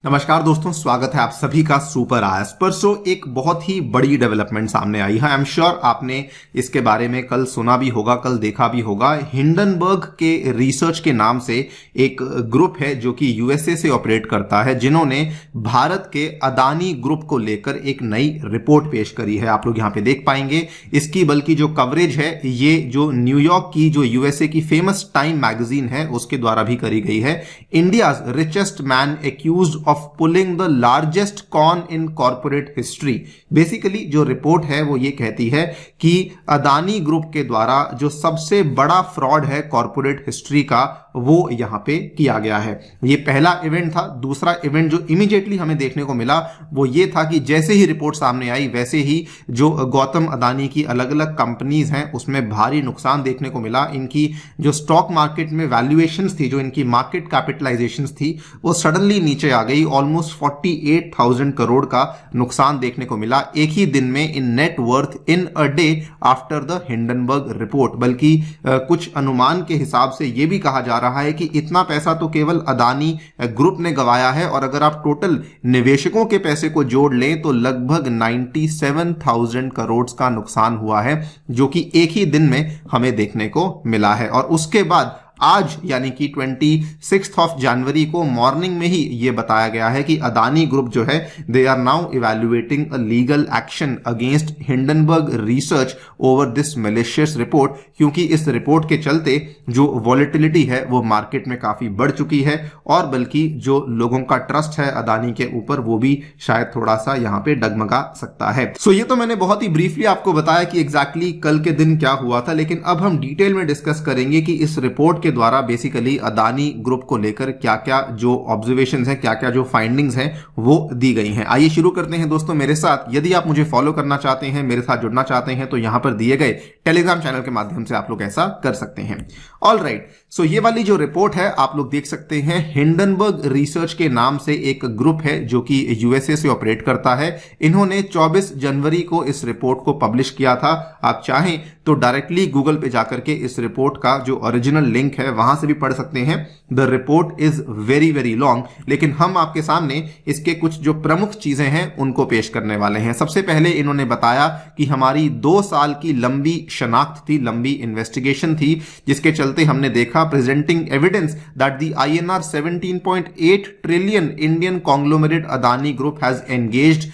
नमस्कार दोस्तों, स्वागत है आप सभी का सुपर आयस पर। एक बहुत ही बड़ी डेवलपमेंट सामने आई है। आई एम श्योर आपने इसके बारे में कल सुना भी होगा, कल देखा भी होगा। हिंडनबर्ग के रिसर्च के नाम से एक ग्रुप है जो कि यूएसए से ऑपरेट करता है, जिन्होंने भारत के अदानी ग्रुप को लेकर एक नई रिपोर्ट पेश करी है। आप लोग यहाँ पे देख पाएंगे इसकी, बल्कि जो कवरेज है ये जो न्यूयॉर्क की, जो यूएसए की फेमस टाइम मैगजीन है, उसके द्वारा भी करी गई है। India's richest man accused of pulling the largest con in corporate history। Basically जो रिपोर्ट है वो ये कहती है कि अदानी ग्रुप के द्वारा जो सबसे बड़ा फ्रॉड है कॉर्पोरेट हिस्ट्री का, वो यहां पे किया गया है। ये पहला इवेंट था। दूसरा इवेंट जो इमीडिएटली हमें देखने को मिला वो ये था कि जैसे ही रिपोर्ट सामने आई वैसे ही जो गौतम अदानी की अलग अलग कंपनीज हैं उसमें भारी नुकसान देखने को मिला। इनकी जो स्टॉक मार्केट में वैल्यूएशंस थी, जो इनकी मार्केट कैपिटलाइजेशंस थी, वो सडनली नीचे आ गई। ऑलमोस्ट 48,000 करोड़ का नुकसान देखने को मिला एक ही दिन में इन net worth in a day after the Hindenburg report. बल्कि कुछ अनुमान के हिसाब से यह भी कहा जा रहा है कि इतना पैसा तो केवल अदानी ग्रुप ने गंवाया है, और अगर आप टोटल निवेशकों के पैसे को जोड़ लें तो लगभग 97,000 करोड़ का नुकसान हुआ है, जो कि एक ही दिन में हमें देखने को मिला है। और उसके बाद आज यानी कि 26 जनवरी को मॉर्निंग में ही यह बताया गया है कि अदानी ग्रुप जो है they are now evaluating a legal action against Hindenburg research over this malicious report, क्योंकि इस रिपोर्ट के चलते जो वॉलेटिलिटी है वो मार्केट में काफी बढ़ चुकी है, और बल्कि जो लोगों का ट्रस्ट है अदानी के ऊपर वो भी शायद थोड़ा सा यहां पे डगमगा सकता है। सो ये तो मैंने बहुत ही ब्रीफली आपको बताया कि एग्जैक्टली कल के दिन क्या हुआ था, लेकिन अब हम डिटेल में डिस्कस करेंगे कि इस रिपोर्ट द्वारा बेसिकली अदानी ग्रुप को लेकर क्या क्या जो ऑब्जर्वेशंस हैं, क्या क्या जो फाइंडिंग्स हैं वो दी गई हैं। आइए शुरू करते हैं दोस्तों मेरे साथ। यदि आप मुझे फॉलो करना चाहते हैं, मेरे साथ जुड़ना चाहते हैं, तो यहां पर दिए गए टेलीग्राम चैनल के माध्यम से आप लोग ऐसा कर सकते हैं। ऑल राइट, सो ये वाली जो रिपोर्ट है आप लोग देख सकते हैं, हिंडनबर्ग रिसर्च के नाम से एक ग्रुप है जो कि यूएसए से ऑपरेट करता है। इन्होंने 24 जनवरी को इस रिपोर्ट को पब्लिश किया था। आप चाहें तो डायरेक्टली गूगल पे जाकर के इस रिपोर्ट का जो ओरिजिनल लिंक है वहां से भी पढ़ सकते हैं। The report is very very long, लेकिन हम आपके सामने इसके कुछ जो प्रमुख चीजें हैं उनको पेश करने वाले हैं। सबसे पहले इन्होंने बताया कि हमारी 2 साल की लंबी शनाख्त थी, लंबी इन्वेस्टिगेशन थी, जिसके चलते हमने देखा presenting evidence that the INR 17.8 trillion Indian conglomerate Adani group has engaged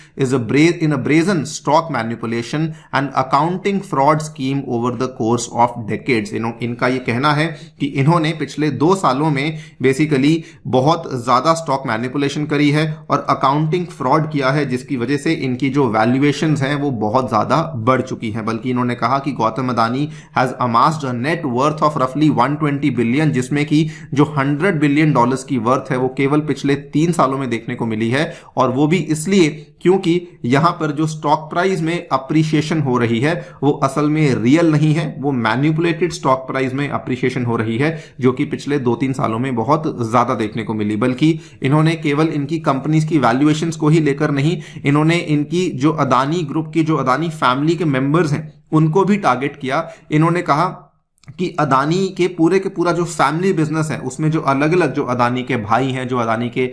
in a brazen stock manipulation and accounting fraud scheme over the course of decades। इनका ये कहना है कि इन्होंने पिछले 2 सालों में बेसिकली बहुत ज्यादा स्टॉक मैनिपुलेशन करी है और अकाउंटिंग फ्रॉड किया है, जिसकी वजह से इनकी जो वैल्यूएशंस हैं वो बहुत ज्यादा बढ़ चुकी हैं। बल्कि इन्होंने कहा कि Gautam Adani has amassed a net worth of रफली 120 बिलियन, जिसमें कि जो $100 बिलियन की वर्थ है वो केवल पिछले 3 सालों में देखने को मिली है, और वो भी इसलिए क्योंकि यहां पर जो स्टॉक प्राइस में अप्रिशिएशन हो रही है वो असल में रियल नहीं है, वो मैनिपुलेटेड स्टॉक प्राइस में अप्रिशिएशन हो रही है, जो कि पिछले 2-3 सालों में बहुत ज्यादा देखने को मिली। बल्कि इन्होंने केवल इनकी कंपनीज की वैल्यूएशंस को ही लेकर नहीं, इन्होंने इनकी जो अदानी ग्रुप की, जो अदानी फैमिली के मेंबर्स हैं, उनको भी टारगेट किया। इन्होंने कहा कि अदानी के पूरा जो फैमिली बिजनेस है उसमें जो अलग अलग जो अदानी के भाई हैं, जो अदानी के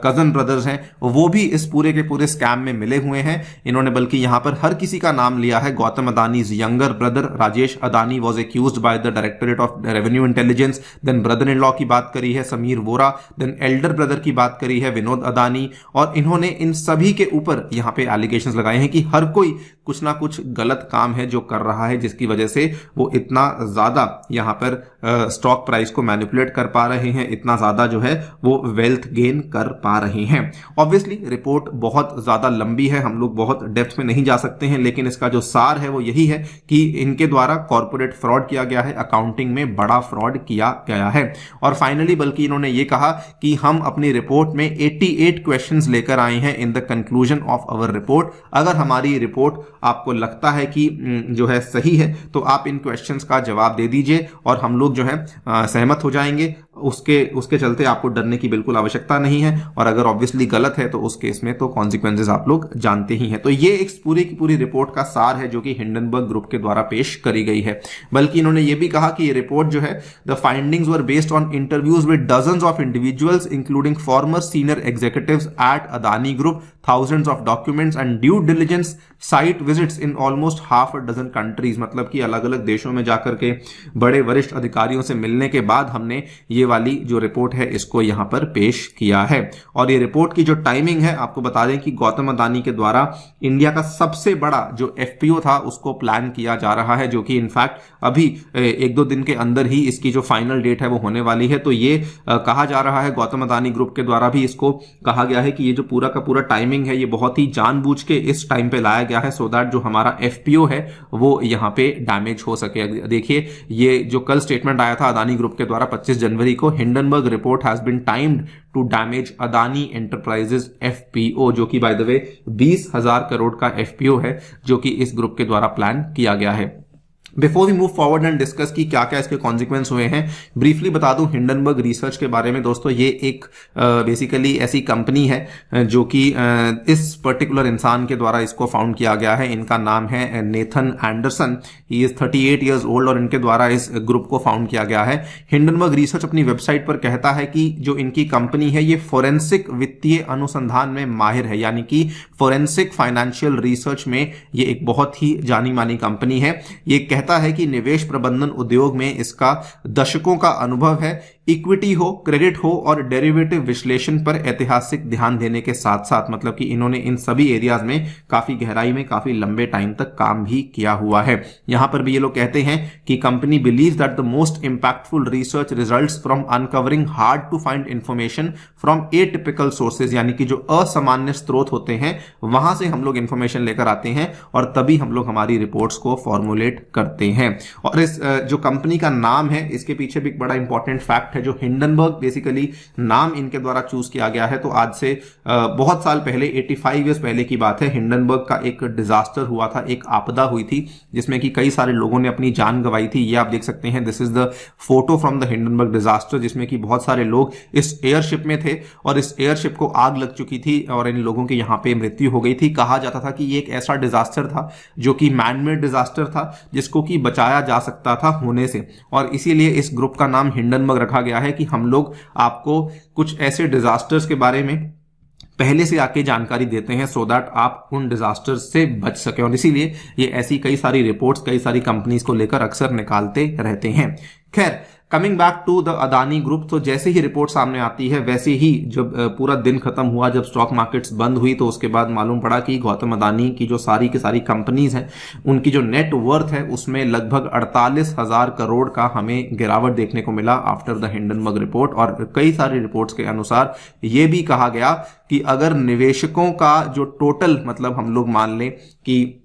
कजन ब्रदर्स हैं, वो भी इस पूरे के पूरे स्कैम में मिले हुए हैं। इन्होंने बल्कि यहां पर हर किसी का नाम लिया है। Gautam Adani's younger brother Rajesh Adani was accused by the directorate of revenue intelligence. Then brother in law की बात करी है Samir Vora. Then elder brother की बात करी है विनोद अदानी। और इन्होंने इन सभी के ऊपर यहां पे एलिगेशंस लगाए हैं कि हर कोई कुछ ना कुछ गलत काम है जो कर रहा है, जिसकी वजह से वो इतना ज्यादा यहां पर स्टॉक प्राइस को मैनिपुलेट कर पा रहे हैं, इतना ज्यादा जो है वो वेल्थ गेन कर पा रहे हैं। ऑब्वियसली रिपोर्ट बहुत ज्यादा लंबी है, हम लोग बहुत डेप्थ में नहीं जा सकते हैं, लेकिन इसका जो सार है वो यही है कि इनके द्वारा कॉर्पोरेट फ्रॉड किया गया है, अकाउंटिंग में बड़ा फ्रॉड किया गया है। और फाइनली बल्कि इन्होंने ये कहा कि हम अपनी रिपोर्ट में 88 क्वेश्चंस लेकर आए हैं in the conclusion of our report. अगर हमारी रिपोर्ट आपको लगता है कि जो है सही है तो आप इन क्वेश्चंस का जवाब दे दीजिए और हम लोग जो है सहमत हो जाएंगे। उसके चलते आपको डरने की बिल्कुल आवश्यकता नहीं है, और अगर ऑब्वियसली गलत है तो उस केस में तो कॉन्सिक्वेंसेस आप लोग जानते ही हैं। तो ये एक पूरी की पूरी रिपोर्ट का सार है जो कि हिंडनबर्ग ग्रुप के द्वारा पेश करी गई है। बल्कि इन्होंने ये भी कहा कि ये रिपोर्ट जो है, the findings were based on interviews with dozens of individuals including former senior executives at Adani group, thousands of documents and due diligence site visits in almost half a dozen countries। मतलब कि अलग अलग देशों में जाकर के बड़े वरिष्ठ अधिकारियों से मिलने के बाद हमने ये वाली जो रिपोर्ट है इसको यहां पर पेश किया है। और ये रिपोर्ट की जो टाइमिंग है, आपको बता दें कि गौतम अदानी के द्वारा इंडिया का सबसे बड़ा जो एफपीओ था उसको प्लान किया जा रहा है, जो कि इनफैक्ट अभी एक दो दिन के अंदर ही इसकी जो फाइनल डेट है वो होने वाली है। तो ये कहा जा रहा है, गौतम अदानी ग्रुप के द्वारा भी इसको कहा गया है कि ये जो पूरा का पूरा टाइमिंग है ये बहुत ही जानबूझ के इस टाइम पे लाया गया है, सो दैट जो हमारा एफपीओ है वो यहां पे डैमेज हो सके। देखिए, ये जो कल स्टेटमेंट आया था अदानी ग्रुप के द्वारा 25 जनवरी को, Hindenburg report has been timed to damage Adani enterprises FPO, जो कि बाय द वे 20,000 करोड़ का एफपीओ है जो कि इस ग्रुप के द्वारा प्लान किया गया है। Before we move forward and discuss की क्या क्या इसके कॉन्सिक्वेंस हुए हैं, ब्रीफली बता दूं हिंडनबर्ग रिसर्च के बारे में। दोस्तों, ये एक बेसिकली ऐसी कंपनी है जो कि इस पर्टिकुलर इंसान के द्वारा इसको फाउंड किया गया है। इनका नाम है Nathan Anderson, he is 38 years old और इनके द्वारा इस ग्रुप को फाउंड किया गया है। हिंडनबर्ग रिसर्च अपनी वेबसाइट पर कहता है कि जो इनकी कंपनी है ये फोरेंसिक वित्तीय अनुसंधान में माहिर है, यानी कि फोरेंसिक फाइनेंशियल रिसर्च में ये एक बहुत ही जानी मानी कंपनी है। ये कहता है कि निवेश प्रबंधन उद्योग में इसका दशकों का अनुभव है। इक्विटी हो, क्रेडिट हो और डेरिवेटिव विश्लेषण पर ऐतिहासिक ध्यान देने के साथ साथ, मतलब कि इन्होंने इन सभी एरियाज में काफी गहराई में काफी लंबे टाइम तक काम भी किया हुआ है। यहां पर भी ये लोग कहते हैं कि company believe that the most impactful research results from uncovering hard to find information from atypical sources, यानी कि जो असामान्य स्रोत होते हैं वहां से हम लोग इंफॉर्मेशन लेकर आते हैं और तभी हम लोग हमारी रिपोर्ट्स को फॉर्मुलेट करते हैं। और इस जो कंपनी का नाम है इसके पीछे भी एक बड़ा इंपॉर्टेंट फैक्ट है। जो हिंडनबर्ग बेसिकली नाम इनके द्वारा चूज किया गया है, तो आज से बहुत साल पहले 85 ईयर्स पहले की बात है, हिंडनबर्ग का एक डिजास्टर हुआ था, एक आपदा हुई थी जिसमें कि कई सारे लोगों ने अपनी जान गंवाई थी। ये आप देख सकते हैं, this is the photo from the Hindenburg disaster, जिसमें कि बहुत सारे लोग इस एयरशिप में थे और इस एयरशिप को आग लग चुकी थी और इन लोगों की यहां पे मृत्यु हो गई थी। कहा जाता था कि ये एक ऐसा डिजास्टर था जो कि मैनमेड डिजास्टर था जिसको कि बचाया जा सकता था होने से, और इसीलिए इस ग्रुप का नाम हिंडनबर्ग रखा गया है कि हम लोग आपको कुछ ऐसे डिजास्टर्स के बारे में पहले से आके जानकारी देते हैं सो दैट आप उन डिजास्टर्स से बच सके। और इसीलिए ये ऐसी कई सारी रिपोर्ट्स कई सारी कंपनीज को लेकर अक्सर निकालते रहते हैं। खैर, coming back to the Adani group, तो जैसे ही रिपोर्ट सामने आती है वैसे ही जब पूरा दिन खत्म हुआ, जब स्टॉक मार्केट्स बंद हुई, तो उसके बाद मालूम पड़ा कि गौतम अदानी की जो सारी की सारी कंपनीज हैं उनकी जो नेट वर्थ है उसमें लगभग 48,000 करोड़ का हमें गिरावट देखने को मिला आफ्टर द हिंडनबर्ग रिपोर्ट। और कई सारी रिपोर्ट्स के अनुसार यह भी कहा गया कि अगर निवेशकों का जो टोटल, मतलब हम लोग मान लें कि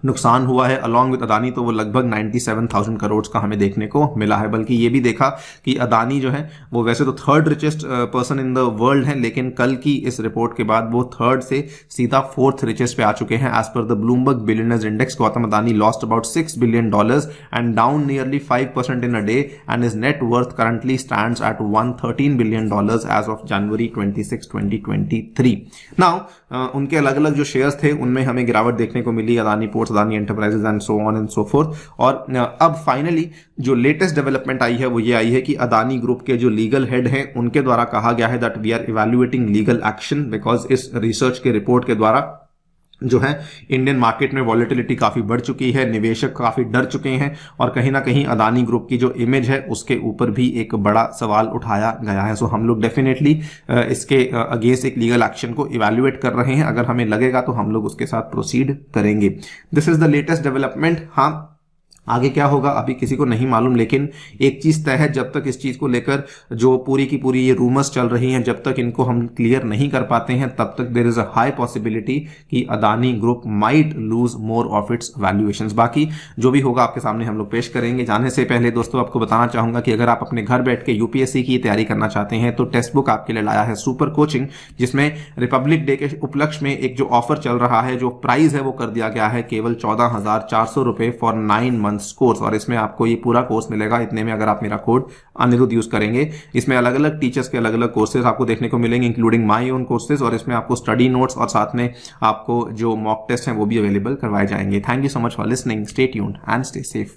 नुकसान हुआ है अलॉन्ग विद अदानी, तो वो लगभग 97,000 करोड़ का हमें देखने को मिला है। बल्कि ये भी देखा कि अदानी जो है वो वैसे तो third richest person in the world है, लेकिन कल की इस रिपोर्ट के बाद वो थर्ड से सीधा फोर्थ रिचेस्ट पे आ चुके हैं। As per the Bloomberg billionaires index, Gautam Adani lost about $6 billion and down nearly 5% in a day and his net worth currently stands at $113 billion as of January 26, 2023। Now उनके अलग अलग जो शेयर्स थे उनमें हमें गिरावट देखने को मिली, Adani Ports, Adani Enterprises and so on and so forth. और अब फाइनली जो लेटेस्ट डेवलपमेंट आई है वो ये आई है कि अदानी ग्रुप के जो लीगल हेड हैं उनके द्वारा कहा गया है that we are evaluating legal action, because इस रिसर्च के रिपोर्ट के द्वारा जो है इंडियन मार्केट में वॉलेटिलिटी काफी बढ़ चुकी है, निवेशक काफी डर चुके हैं और कहीं ना कहीं अदानी ग्रुप की जो इमेज है उसके ऊपर भी एक बड़ा सवाल उठाया गया है। सो हम लोग डेफिनेटली इसके अगेंस्ट एक लीगल एक्शन को इवैल्यूएट कर रहे हैं। अगर हमें लगेगा तो हम लोग उसके साथ प्रोसीड करेंगे। This is the latest development. हाँ, आगे क्या होगा अभी किसी को नहीं मालूम, लेकिन एक चीज तय है, जब तक इस चीज को लेकर जो पूरी की पूरी ये रूमर्स चल रही हैं, जब तक इनको हम क्लियर नहीं कर पाते हैं तब तक there is a high possibility कि Adani Group might lose more of its valuations. बाकी जो भी होगा आपके सामने हम लोग पेश करेंगे। जाने से पहले दोस्तों आपको बताना चाहूंगा कि अगर आप अपने घर बैठ के यूपीएससी की तैयारी करना चाहते हैं तो टेक्स्ट बुक आपके लिए लाया है सुपर कोचिंग, जिसमें रिपब्लिक डे के उपलक्ष्य में एक जो ऑफर चल रहा है, जो प्राइस है वो कर दिया गया है केवल 14,400 रुपए फॉर 9 मंथ मंथ्स कोर्स, और इसमें आपको ये पूरा कोर्स मिलेगा इतने में अगर आप मेरा कोड अनिरुद्ध यूज करेंगे। इसमें अलग अलग टीचर्स के अलग अलग कोर्सेज आपको देखने को मिलेंगे, इंक्लूडिंग माई ओन कोर्सेज, और इसमें आपको स्टडी नोट्स और साथ में आपको जो मॉक टेस्ट हैं वो भी अवेलेबल करवाए जाएंगे। Thank you so much for listening, stay tuned and stay safe.